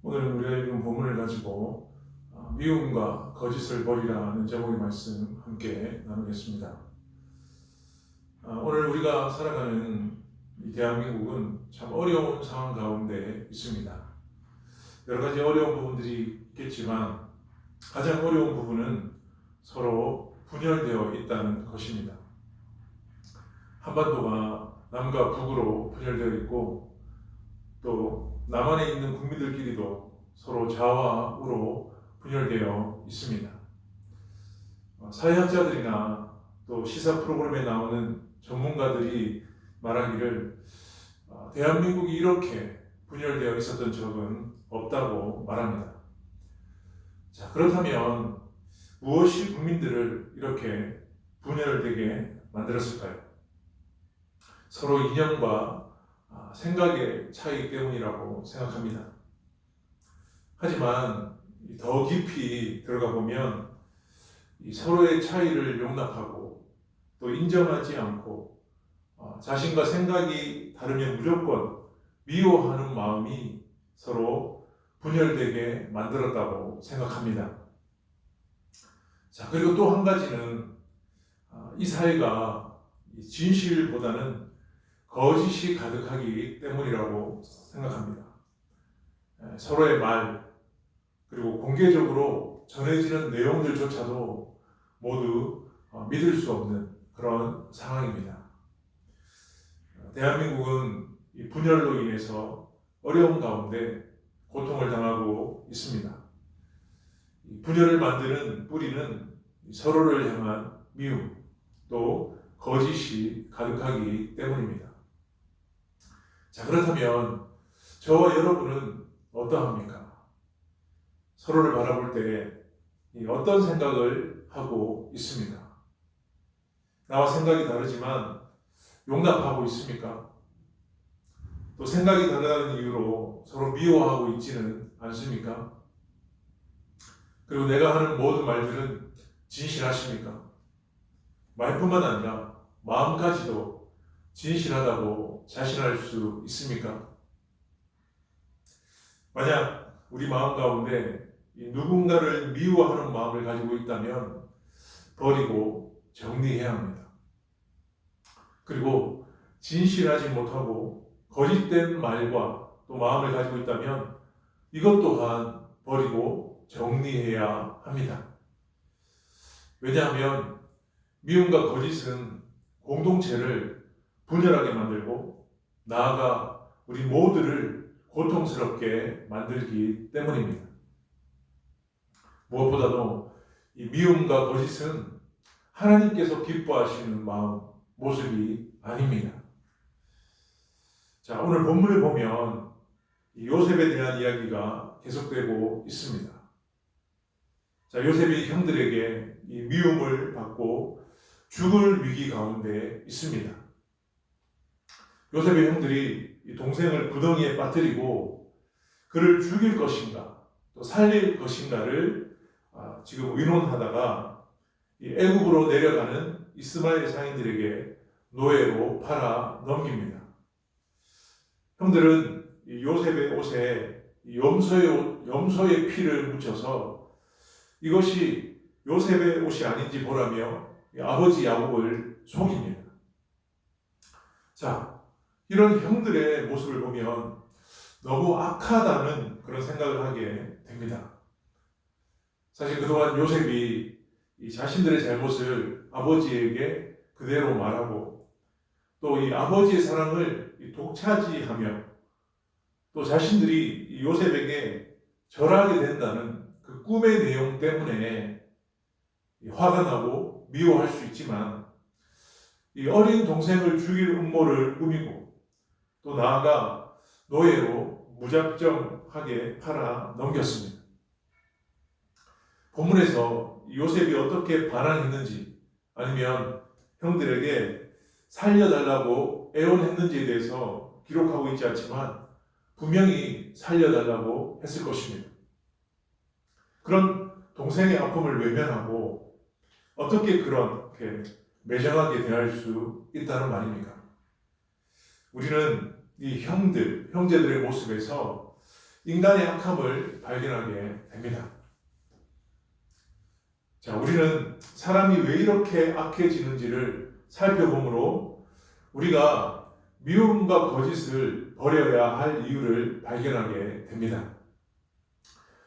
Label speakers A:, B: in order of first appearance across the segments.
A: 오늘 우리가 읽은 본문을 가지고 미움과 거짓을 버리라는 제목의 말씀 함께 나누겠습니다. 오늘 우리가 살아가는 이 대한민국은 참 어려운 상황 가운데 있습니다. 여러 가지 어려운 부분들이 있겠지만 가장 어려운 부분은 서로 분열되어 있다는 것입니다. 한반도가 남과 북으로 분열되어 있고 또 남한에 있는 국민들끼리도 서로 좌와 우로 분열되어 있습니다. 사회학자들이나 또 시사 프로그램에 나오는 전문가들이 말하기를 대한민국이 이렇게 분열되어 있었던 적은 없다고 말합니다. 자, 그렇다면 무엇이 국민들을 이렇게 분열되게 만들었을까요? 서로 이념과 생각의 차이 때문이라고 생각합니다. 하지만 더 깊이 들어가 보면 이 서로의 차이를 용납하고 또 인정하지 않고 자신과 생각이 다르면 무조건 미워하는 마음이 서로 분열되게 만들었다고 생각합니다. 자, 그리고 또 한 가지는 이 사회가 진실보다는 거짓이 가득하기 때문이라고 생각합니다. 서로의 말 그리고 공개적으로 전해지는 내용들조차도 모두 믿을 수 없는 그런 상황입니다. 대한민국은 이 분열로 인해서 어려운 가운데 고통을 당하고 있습니다. 이 분열을 만드는 뿌리는 서로를 향한 미움 또 거짓이 가득하기 때문입니다. 자, 그렇다면 저와 여러분은 어떠합니까? 서로를 바라볼 때 어떤 생각을 하고 있습니까? 나와 생각이 다르지만 용납하고 있습니까? 또 생각이 다르다는 이유로 서로 미워하고 있지는 않습니까? 그리고 내가 하는 모든 말들은 진실하십니까? 말뿐만 아니라 마음까지도 진실하다고 자신할 수 있습니까? 만약 우리 마음 가운데 누군가를 미워하는 마음을 가지고 있다면 버리고 정리해야 합니다. 그리고 진실하지 못하고 거짓된 말과 또 마음을 가지고 있다면 이것 또한 버리고 정리해야 합니다. 왜냐하면 미움과 거짓은 공동체를 분열하게 만들고 나아가 우리 모두를 고통스럽게 만들기 때문입니다. 무엇보다도 이 미움과 거짓은 하나님께서 기뻐하시는 마음, 모습이 아닙니다. 자, 오늘 본문을 보면 요셉에 대한 이야기가 계속되고 있습니다. 자, 요셉이 형들에게 이 미움을 받고 죽을 위기 가운데 있습니다. 요셉의 형들이 이 동생을 구덩이에 빠뜨리고 그를 죽일 것인가 또 살릴 것인가를 지금 의논하다가 이 애굽으로 내려가는 이스마엘 상인들에게 노예로 팔아 넘깁니다. 형들은 이 요셉의 옷에 염소의 피를 묻혀서 이것이 요셉의 옷이 아닌지 보라며 아버지 야곱을 속입니다. 자, 이런 형들의 모습을 보면 너무 악하다는 그런 생각을 하게 됩니다. 사실 그동안 요셉이 이 자신들의 잘못을 아버지에게 그대로 말하고 또 이 아버지의 사랑을 독차지하며 또 자신들이 이 요셉에게 절하게 된다는 그 꿈의 내용 때문에 화가 나고 미워할 수 있지만 이 어린 동생을 죽일 음모를 꾸미고 또 나아가 노예로 무작정하게 팔아 넘겼습니다. 본문에서 요셉이 어떻게 반항했는지 아니면 형들에게 살려달라고 애원했는지에 대해서 기록하고 있지 않지만 분명히 살려달라고 했을 것입니다. 그런 동생의 아픔을 외면하고 어떻게 그렇게 매정하게 대할 수 있다는 말입니까? 우리는 이 형제들의 모습에서 인간의 악함을 발견하게 됩니다. 자, 우리는 사람이 왜 이렇게 악해지는지를 살펴보므로 우리가 미움과 거짓을 버려야 할 이유를 발견하게 됩니다.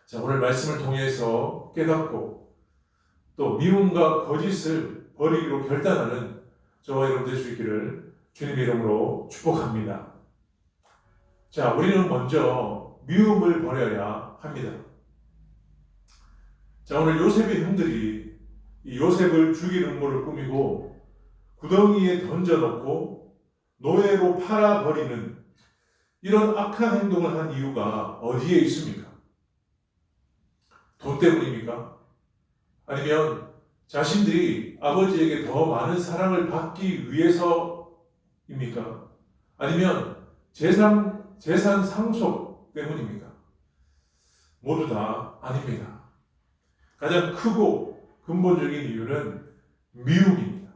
A: 자, 오늘 말씀을 통해서 깨닫고 또 미움과 거짓을 버리기로 결단하는 저와 여러분 될 수 있기를 주님의 이름으로 축복합니다. 자, 우리는 먼저 미움을 버려야 합니다. 자, 오늘 요셉의 형들이 이 요셉을 죽일 음모를 꾸미고 구덩이에 던져놓고 노예로 팔아버리는 이런 악한 행동을 한 이유가 어디에 있습니까? 돈 때문입니까? 아니면 자신들이 아버지에게 더 많은 사랑을 받기 위해서입니까? 아니면 재산 상속 때문입니까? 모두 다 아닙니다. 가장 크고 근본적인 이유는 미움입니다.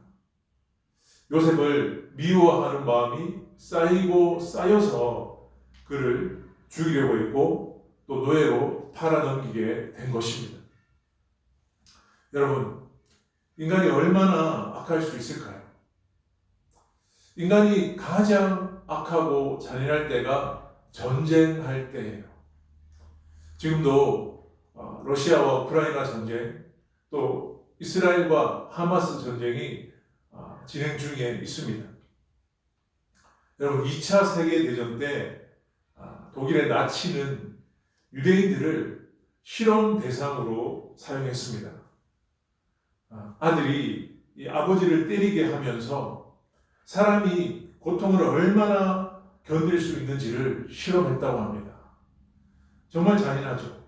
A: 요셉을 미워하는 마음이 쌓이고 쌓여서 그를 죽이려고 했고 또 노예로 팔아넘기게 된 것입니다. 여러분, 인간이 얼마나 악할 수 있을까요? 인간이 가장 악하고 잔인할 때가 전쟁할 때예요. 지금도 러시아와 우크라이나 전쟁, 또 이스라엘과 하마스 전쟁이 진행 중에 있습니다. 여러분, 2차 세계대전 때 독일의 나치는 유대인들을 실험 대상으로 사용했습니다. 아들이 이 아버지를 때리게 하면서 사람이 고통을 얼마나 견딜 수 있는지를 실험했다고 합니다. 정말 잔인하죠.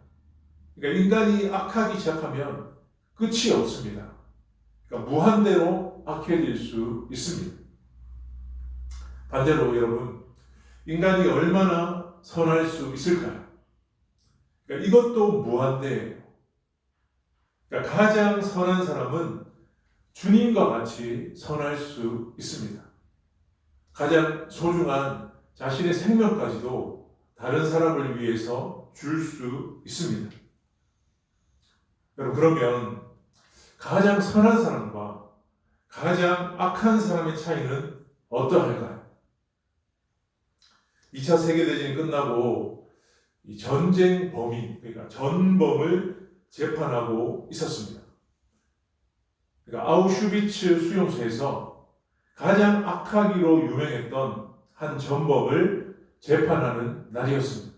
A: 그러니까 인간이 악하기 시작하면 끝이 없습니다. 그러니까 무한대로 악해질 수 있습니다. 반대로 여러분, 인간이 얼마나 선할 수 있을까요? 그러니까 이것도 무한대예요. 그러니까 가장 선한 사람은 주님과 같이 선할 수 있습니다. 가장 소중한 자신의 생명까지도 다른 사람을 위해서 줄 수 있습니다. 여러분, 그러면 가장 선한 사람과 가장 악한 사람의 차이는 어떠할까요? 2차 세계대전이 끝나고 이 전쟁 범인, 그러니까 전범을 재판하고 있었습니다. 그러니까 아우슈비츠 수용소에서 가장 악하기로 유명했던 한 전범을 재판하는 날이었습니다.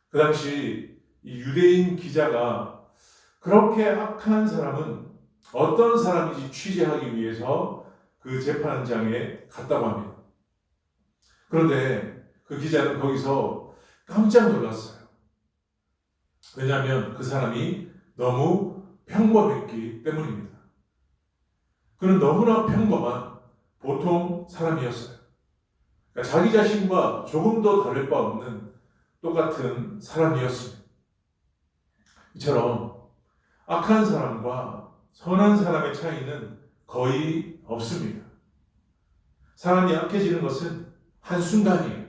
A: 그 당시 이 유대인 기자가 그렇게 악한 사람은 어떤 사람인지 취재하기 위해서 그 재판장에 갔다고 합니다. 그런데 그 기자는 거기서 깜짝 놀랐어요. 왜냐하면 그 사람이 너무 평범했기 때문입니다. 그는 너무나 평범한 보통 사람이었어요. 그러니까 자기 자신과 조금도 다를 바 없는 똑같은 사람이었습니다. 이처럼 악한 사람과 선한 사람의 차이는 거의 없습니다. 사람이 악해지는 것은 한순간이에요.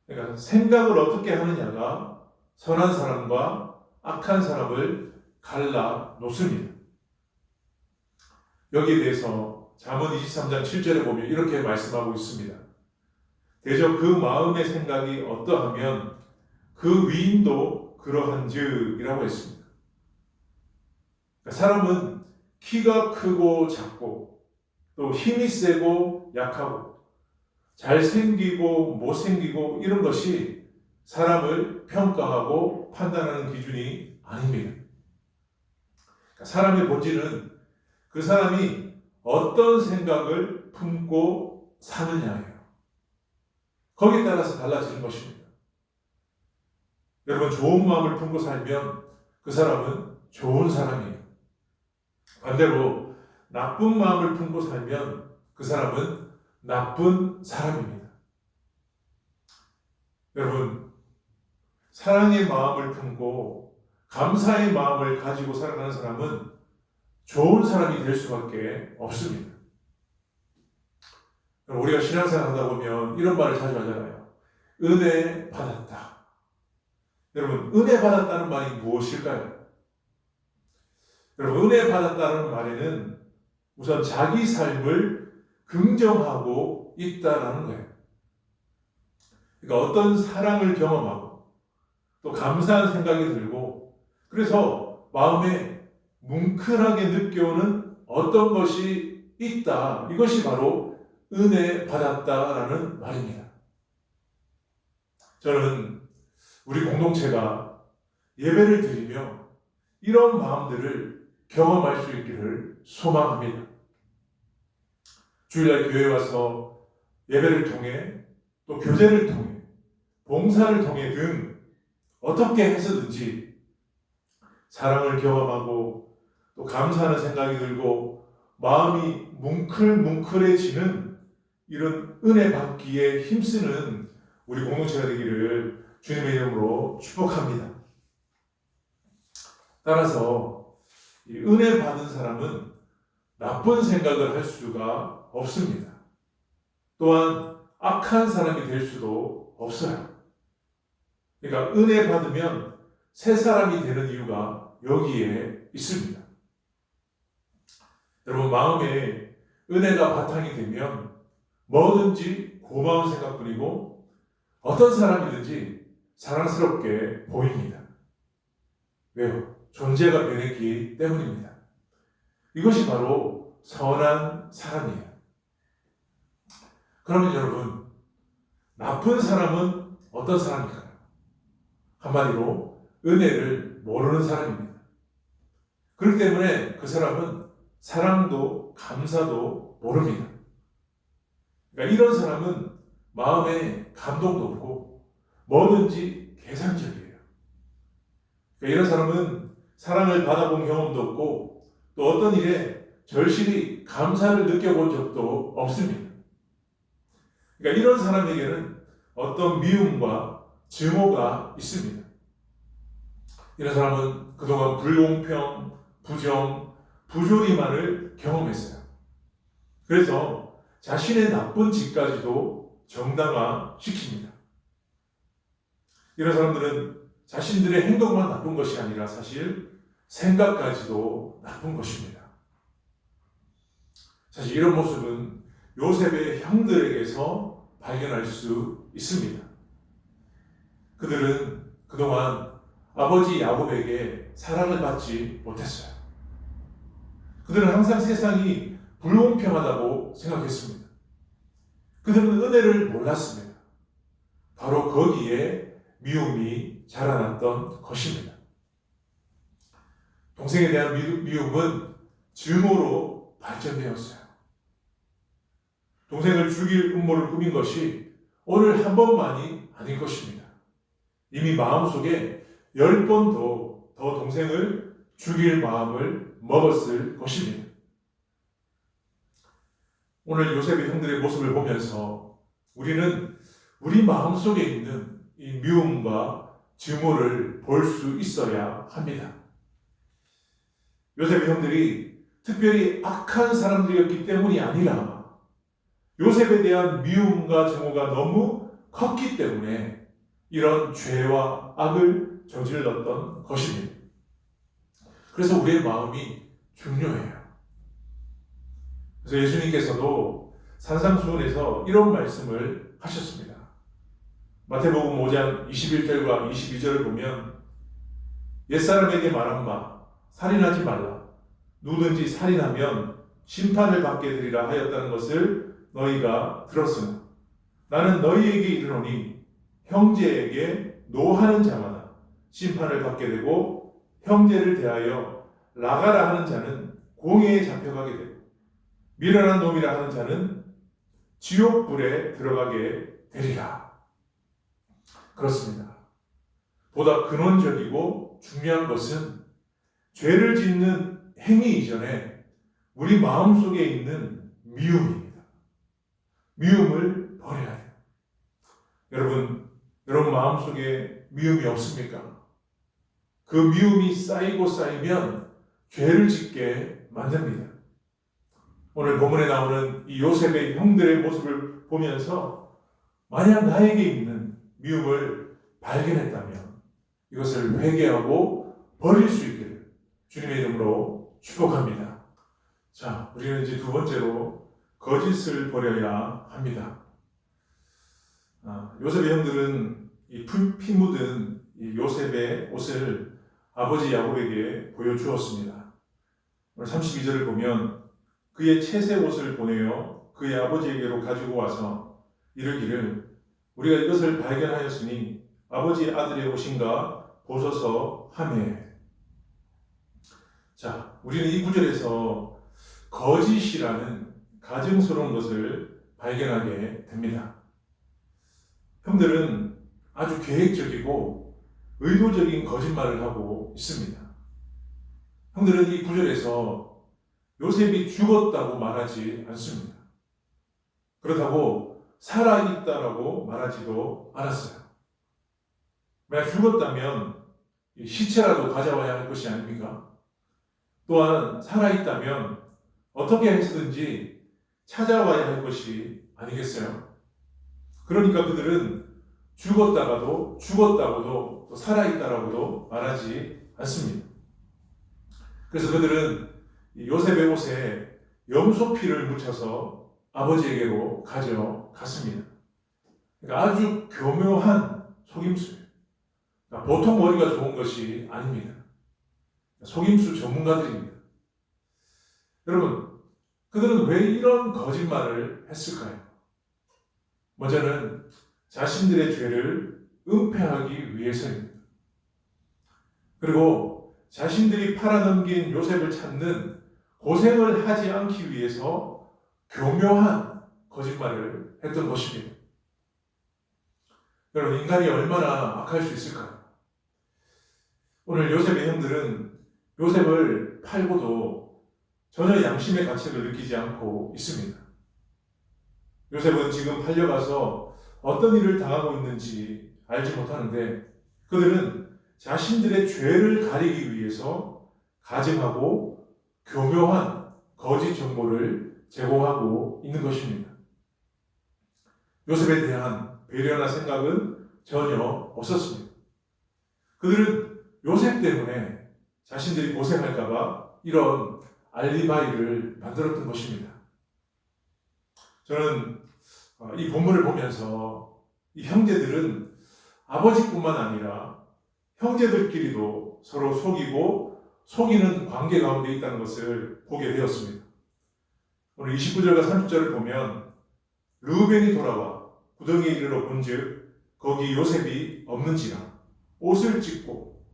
A: 그러니까 생각을 어떻게 하느냐가 선한 사람과 악한 사람을 갈라 놓습니다. 여기에 대해서 잠언 23장 7절에 보면 이렇게 말씀하고 있습니다. 대저 그 마음의 생각이 어떠하면 그 위인도 그러한즉 이라고 했습니다. 사람은 키가 크고 작고 또 힘이 세고 약하고 잘생기고 못생기고 이런 것이 사람을 평가하고 판단하는 기준이 아닙니다. 사람의 본질은 그 사람이 어떤 생각을 품고 사느냐예요. 거기에 따라서 달라지는 것입니다. 여러분, 좋은 마음을 품고 살면 그 사람은 좋은 사람이에요. 반대로 나쁜 마음을 품고 살면 그 사람은 나쁜 사람입니다. 여러분, 사랑의 마음을 품고 감사의 마음을 가지고 살아가는 사람은 좋은 사람이 될 수밖에 없습니다. 우리가 신앙생활 하다 보면 이런 말을 자주 하잖아요. 은혜 받았다. 여러분, 은혜 받았다는 말이 무엇일까요? 여러분, 은혜 받았다는 말에는 우선 자기 삶을 긍정하고 있다라는 거예요. 그러니까 어떤 사랑을 경험하고 또 감사한 생각이 들고 그래서 마음에 뭉클하게 느껴오는 어떤 것이 있다. 이것이 바로 은혜 받았다라는 말입니다. 저는 우리 공동체가 예배를 드리며 이런 마음들을 경험할 수 있기를 소망합니다. 주일날 교회에 와서 예배를 통해 또 교제를 통해 봉사를 통해 등 어떻게 해서든지 사랑을 경험하고 또 감사하는 생각이 들고 마음이 뭉클뭉클해지는 이런 은혜 받기에 힘쓰는 우리 공동체가 되기를 주님의 이름으로 축복합니다. 따라서 이 은혜 받은 사람은 나쁜 생각을 할 수가 없습니다. 또한 악한 사람이 될 수도 없어요. 그러니까 은혜 받으면 새 사람이 되는 이유가 여기에 있습니다. 여러분, 마음에 은혜가 바탕이 되면 뭐든지 고마운 생각뿐이고 어떤 사람이든지 사랑스럽게 보입니다. 왜요? 존재가 변했기 때문입니다. 이것이 바로 선한 사람이에요. 그러면 여러분, 나쁜 사람은 어떤 사람일까요? 한마디로 은혜를 모르는 사람입니다. 그렇기 때문에 그 사람은 사랑도 감사도 모릅니다. 그러니까 이런 사람은 마음에 감동도 없고 뭐든지 계산적이에요. 그러니까 이런 사람은 사랑을 받아본 경험도 없고 또 어떤 일에 절실히 감사를 느껴본 적도 없습니다. 그러니까 이런 사람에게는 어떤 미움과 증오가 있습니다. 이런 사람은 그동안 불공평, 부정, 부조리만을 경험했어요. 그래서 자신의 나쁜 짓까지도 정당화시킵니다. 이런 사람들은 자신들의 행동만 나쁜 것이 아니라 사실 생각까지도 나쁜 것입니다. 사실 이런 모습은 요셉의 형들에게서 발견할 수 있습니다. 그들은 그동안 아버지 야곱에게 사랑을 받지 못했어요. 그들은 항상 세상이 불공평하다고 생각했습니다. 그들은 은혜를 몰랐습니다. 바로 거기에 미움이 자라났던 것입니다. 동생에 대한 미움은 증오로 발전되었어요. 동생을 죽일 음모를 꾸민 것이 오늘 한 번만이 아닐 것입니다. 이미 마음속에 10번도 더 동생을 죽일 마음을 먹었을 것입니다. 오늘 요셉의 형들의 모습을 보면서 우리는 우리 마음속에 있는 이 미움과 증오를 볼 수 있어야 합니다. 요셉의 형들이 특별히 악한 사람들이었기 때문이 아니라 요셉에 대한 미움과 증오가 너무 컸기 때문에 이런 죄와 악을 저질렀던 것입니다. 그래서 우리의 마음이 중요해요. 그래서 예수님께서도 산상수훈에서 이런 말씀을 하셨습니다. 마태복음 5장 21절과 22절을 보면 옛사람에게 말한 바 살인하지 말라. 누구든지 살인하면 심판을 받게 되리라 하였다는 것을 너희가 들었으나 나는 너희에게 이르노니 형제에게 노하는 자마다 심판을 받게 되고 형제를 대하여 나가라 하는 자는 공회에 잡혀가게 되고 미련한 놈이라 하는 자는 지옥불에 들어가게 되리라. 그렇습니다. 보다 근원적이고 중요한 것은 죄를 짓는 행위 이전에 우리 마음속에 있는 미움입니다. 미움을 버려야 돼요. 여러분 마음속에 미움이 없습니까? 그 미움이 쌓이고 쌓이면 죄를 짓게 만듭니다. 오늘 본문에 나오는 이 요셉의 형들의 모습을 보면서 만약 나에게 있는 미움을 발견했다면 이것을 회개하고 버릴 수 있기를 주님의 이름으로 축복합니다. 자, 우리는 이제 두 번째로 거짓을 버려야 합니다. 요셉의 형들은 이 피 묻은 이 요셉의 옷을 아버지 야곱에게 보여주었습니다. 오늘 32절을 보면 그의 채색 옷을 보내어 그의 아버지에게로 가지고 와서 이르기를 우리가 이것을 발견하였으니 아버지 아들의 옷인가 보소서 하매. 자, 우리는 이 구절에서 거짓이라는 가증스러운 것을 발견하게 됩니다. 형들은 아주 계획적이고 의도적인 거짓말을 하고 있습니다. 형들은 이 구절에서 요셉이 죽었다고 말하지 않습니다. 그렇다고 살아있다라고 말하지도 않았어요. 만약 죽었다면 시체라도 가져와야 할 것이 아닙니까? 또한 살아있다면 어떻게 해서든지 찾아와야 할 것이 아니겠어요? 그러니까 그들은 죽었다고도 또 살아있다라고도 말하지 않습니다. 그래서 그들은 요셉의 옷에 염소피를 묻혀서 아버지에게로 가져갔습니다. 그러니까 아주 교묘한 속임수예요. 그러니까 보통 머리가 좋은 것이 아닙니다. 속임수 전문가들입니다. 여러분, 그들은 왜 이런 거짓말을 했을까요? 먼저는 자신들의 죄를 은폐하기 위해서입니다. 그리고 자신들이 팔아넘긴 요셉을 찾는 고생을 하지 않기 위해서 교묘한 거짓말을 했던 것입니다. 여러분, 인간이 얼마나 악할 수 있을까요? 오늘 요셉의 형들은 요셉을 팔고도 전혀 양심의 가책을 느끼지 않고 있습니다. 요셉은 지금 팔려가서 어떤 일을 당하고 있는지 알지 못하는데 그들은 자신들의 죄를 가리기 위해서 가증하고 교묘한 거짓 정보를 제공하고 있는 것입니다. 요셉에 대한 배려나 생각은 전혀 없었습니다. 그들은 요셉 때문에 자신들이 고생할까봐 이런 알리바이를 만들었던 것입니다. 저는 이 본문을 보면서 이 형제들은 아버지뿐만 아니라 형제들끼리도 서로 속이고 속이는 관계 가운데 있다는 것을 보게 되었습니다. 오늘 29절과 30절을 보면 르우벤이 돌아와 구덩이에 이르러 본즉 거기 요셉이 없는지라 옷을 찢고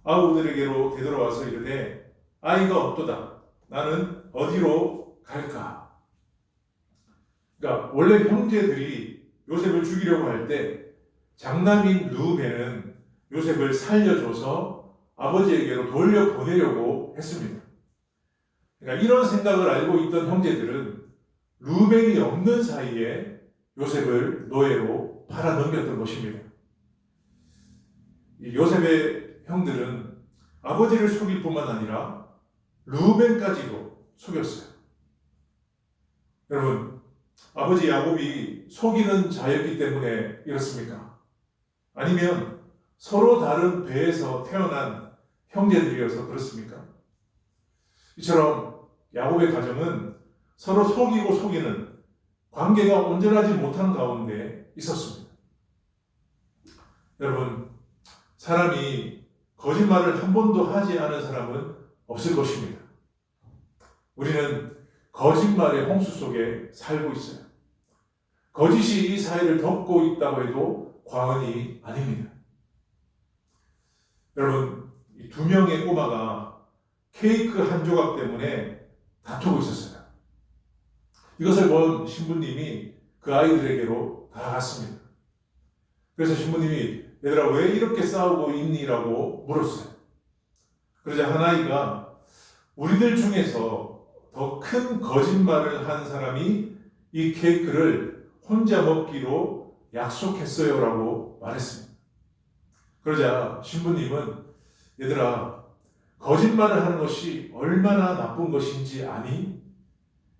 A: 아우들에게로 되돌아와서 이르되 아이가 없도다 나는 어디로 갈까? 그러니까 원래 형제들이 요셉을 죽이려고 할 때 장남인 르우벤은 요셉을 살려줘서 아버지에게로 돌려보내려고 했습니다. 그러니까 이런 생각을 알고 있던 형제들은 르우벤이 없는 사이에 요셉을 노예로 팔아넘겼던 것입니다. 이 요셉의 형들은 아버지를 속일 뿐만 아니라 르우벤까지도 속였어요. 여러분, 아버지 야곱이 속이는 자였기 때문에 이렇습니까? 아니면 서로 다른 배에서 태어난 형제들이어서 그렇습니까? 이처럼 야곱의 가정은 서로 속이고 속이는 관계가 온전하지 못한 가운데 있었습니다. 여러분, 사람이 거짓말을 한 번도 하지 않은 사람은 없을 것입니다. 우리는 거짓말의 홍수 속에 살고 있어요. 거짓이 이 사회를 덮고 있다고 해도 과언이 아닙니다. 여러분, 이 두 명의 꼬마가 케이크 한 조각 때문에 다투고 있었어요. 이것을 본 신부님이 그 아이들에게로 다가갔습니다. 그래서 신부님이 얘들아 왜 이렇게 싸우고 있니? 라고 물었어요. 그러자 한 아이가 우리들 중에서 더 큰 거짓말을 한 사람이 이 케이크를 혼자 먹기로 약속했어요 라고 말했습니다. 그러자 신부님은 얘들아 거짓말을 하는 것이 얼마나 나쁜 것인지 아니?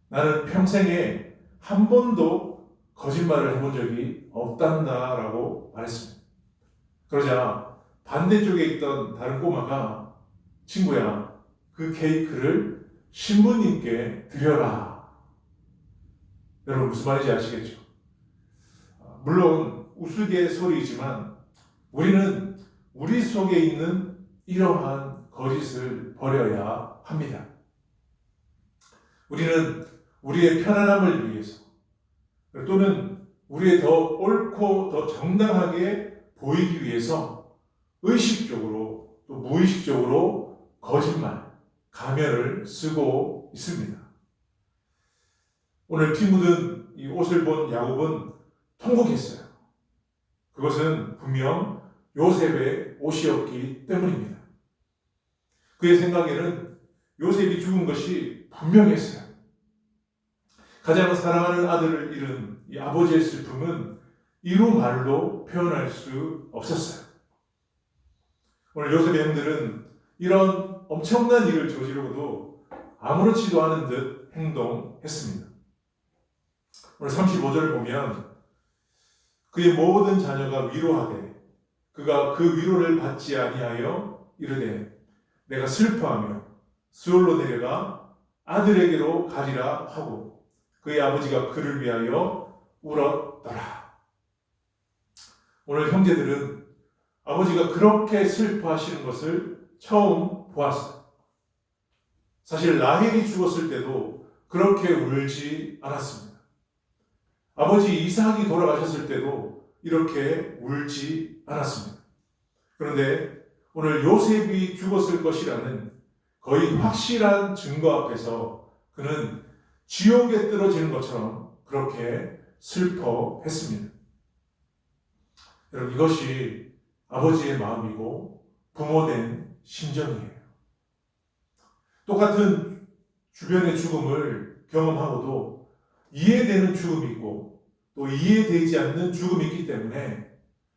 A: 나는 평생에 한 번도 거짓말을 해본 적이 없단다라고 말했습니다. 그러자 반대쪽에 있던 다른 꼬마가 친구야, 그 케이크를 신부님께 드려라. 여러분 무슨 말인지 아시겠죠? 물론 우스갯소리이지만 우리는 우리 속에 있는 이러한 거짓을 버려야 합니다. 우리는 우리의 편안함을 위해서 또는 우리의 더 옳고 더 정당하게 보이기 위해서 의식적으로 또 무의식적으로 거짓말, 가면을 쓰고 있습니다. 오늘 피 묻은 이 옷을 본 야곱은 통곡했어요. 그것은 분명 요셉의 옷이었기 때문입니다. 그의 생각에는 요셉이 죽은 것이 분명했어요. 가장 사랑하는 아들을 잃은 이 아버지의 슬픔은 이루 말로 표현할 수 없었어요. 오늘 요셉의 형들은 이런 엄청난 일을 저지르고도 아무렇지도 않은 듯 행동했습니다. 오늘 35절을 보면 그의 모든 자녀가 위로하되 그가 그 위로를 받지 아니하여 이르되 내가 슬퍼하며 스올로 내려가 아들에게로 가리라 하고 그의 아버지가 그를 위하여 울었더라. 오늘 형제들은 아버지가 그렇게 슬퍼하시는 것을 처음 보았어요. 사실 라헬이 죽었을 때도 그렇게 울지 않았습니다. 아버지 이삭이 돌아가셨을 때도 이렇게 울지 않았습니다. 그런데 오늘 요셉이 죽었을 것이라는 거의 확실한 증거 앞에서 그는 지옥에 떨어지는 것처럼 그렇게 슬퍼했습니다. 여러분, 이것이 아버지의 마음이고 부모된 심정이에요. 똑같은 주변의 죽음을 경험하고도 이해되는 죽음이 있고 또 이해되지 않는 죽음이 있기 때문에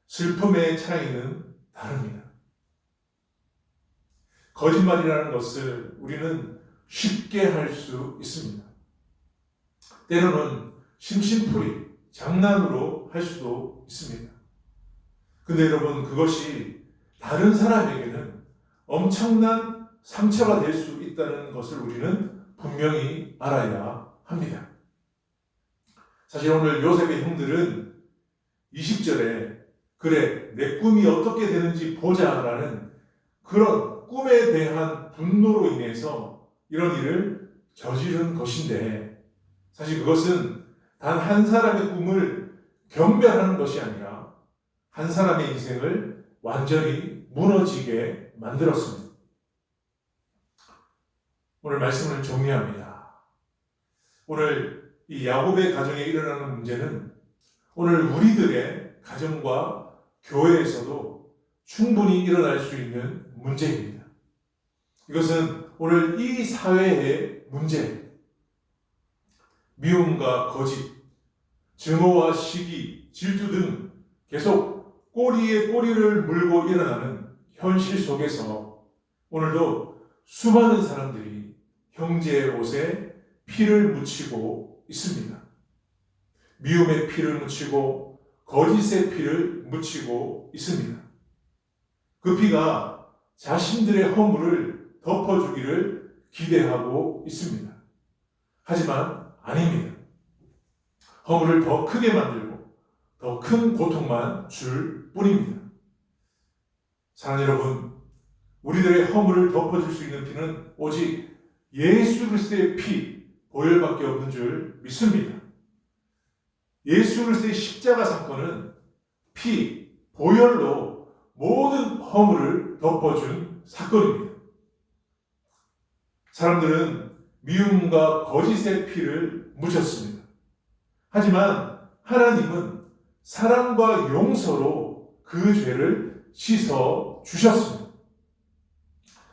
A: 슬픔의 차이는 다릅니다. 거짓말이라는 것을 우리는 쉽게 할 수 있습니다. 때로는 심심풀이, 장난으로 할 수도 있습니다. 근데 여러분, 그것이 다른 사람에게는 엄청난 상처가 될 수 있다는 것을 우리는 분명히 알아야 합니다. 사실 오늘 요셉의 형들은 20절에 그래, 내 꿈이 어떻게 되는지 보자라는 그런 꿈에 대한 분노로 인해서 이런 일을 저지른 것인데 사실 그것은 단 한 사람의 꿈을 경멸하는 것이 아니라 한 사람의 인생을 완전히 무너지게 만들었습니다. 오늘 말씀을 정리합니다. 오늘 이 야곱의 가정에 일어나는 문제는 오늘 우리들의 가정과 교회에서도 충분히 일어날 수 있는 문제입니다. 이것은 오늘 이 사회의 문제예요. 미움과 거짓, 증오와 시기, 질투 등 계속 꼬리에 꼬리를 물고 일어나는 현실 속에서 오늘도 수많은 사람들이 형제의 옷에 피를 묻히고 있습니다. 미움의 피를 묻히고 거짓의 피를 묻히고 있습니다. 그 피가 자신들의 허물을 덮어주기를 기대하고 있습니다. 하지만 아닙니다. 허물을 더 크게 만들고 더 큰 고통만 줄 뿐입니다. 사랑하는 여러분, 우리들의 허물을 덮어줄 수 있는 피는 오직 예수 그리스도의 피, 보혈밖에 없는 줄 믿습니다. 예수 그리스도의 십자가 사건은 피, 보혈로 모든 허물을 덮어준 사건입니다. 사람들은 미움과 거짓의 피를 묻혔습니다. 하지만 하나님은 사랑과 용서로 그 죄를 씻어 주셨습니다.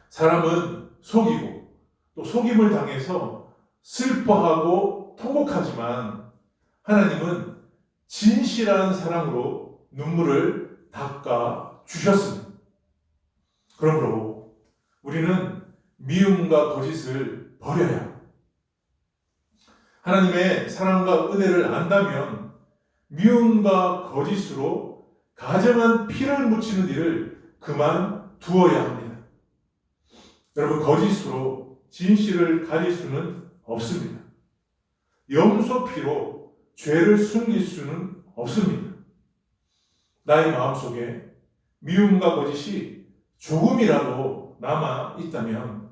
A: 사람은 속이고 또 속임을 당해서 슬퍼하고 통곡하지만 하나님은 진실한 사랑으로 눈물을 닦아 주셨습니다. 그러므로 우리는 미움과 거짓을 버려야 합니다. 하나님의 사랑과 은혜를 안다면 미움과 거짓으로 가정한 피를 묻히는 일을 그만두어야 합니다. 여러분, 거짓으로 진실을 가릴 수는 없습니다. 염소 피로 죄를 숨길 수는 없습니다. 나의 마음속에 미움과 거짓이 조금이라도 남아 있다면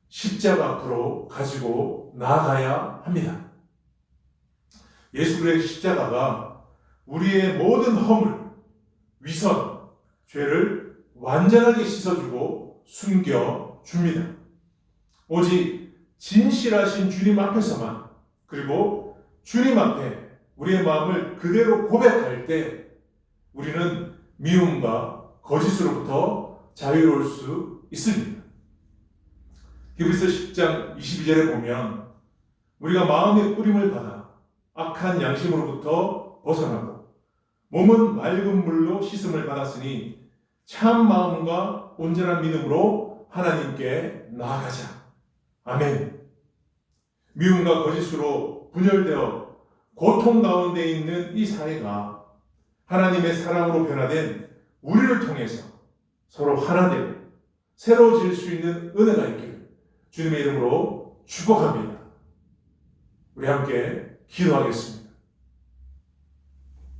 A: 십자가 앞으로 가지고 나아가야 합니다. 예수 그리스도의 십자가가 우리의 모든 허물, 위선, 죄를 완전하게 씻어주고 숨겨줍니다. 오직 진실하신 주님 앞에서만, 그리고 주님 앞에 우리의 마음을 그대로 고백할 때 우리는 미움과 거짓으로부터 자유로울 수 있습니다. 히브리서 10장 22절에 보면 우리가 마음의 뿌림을 받아 악한 양심으로부터 벗어나고 몸은 맑은 물로 씻음을 받았으니 참 마음과 온전한 믿음으로 하나님께 나아가자. 아멘. 미움과 거짓으로 분열되어 고통 가운데 있는 이 사회가 하나님의 사랑으로 변화된 우리를 통해서 서로 하나 되고 새로워질 수 있는 은혜가 있기를 주님의 이름으로 축복합니다. 우리 함께 기도하겠습니다.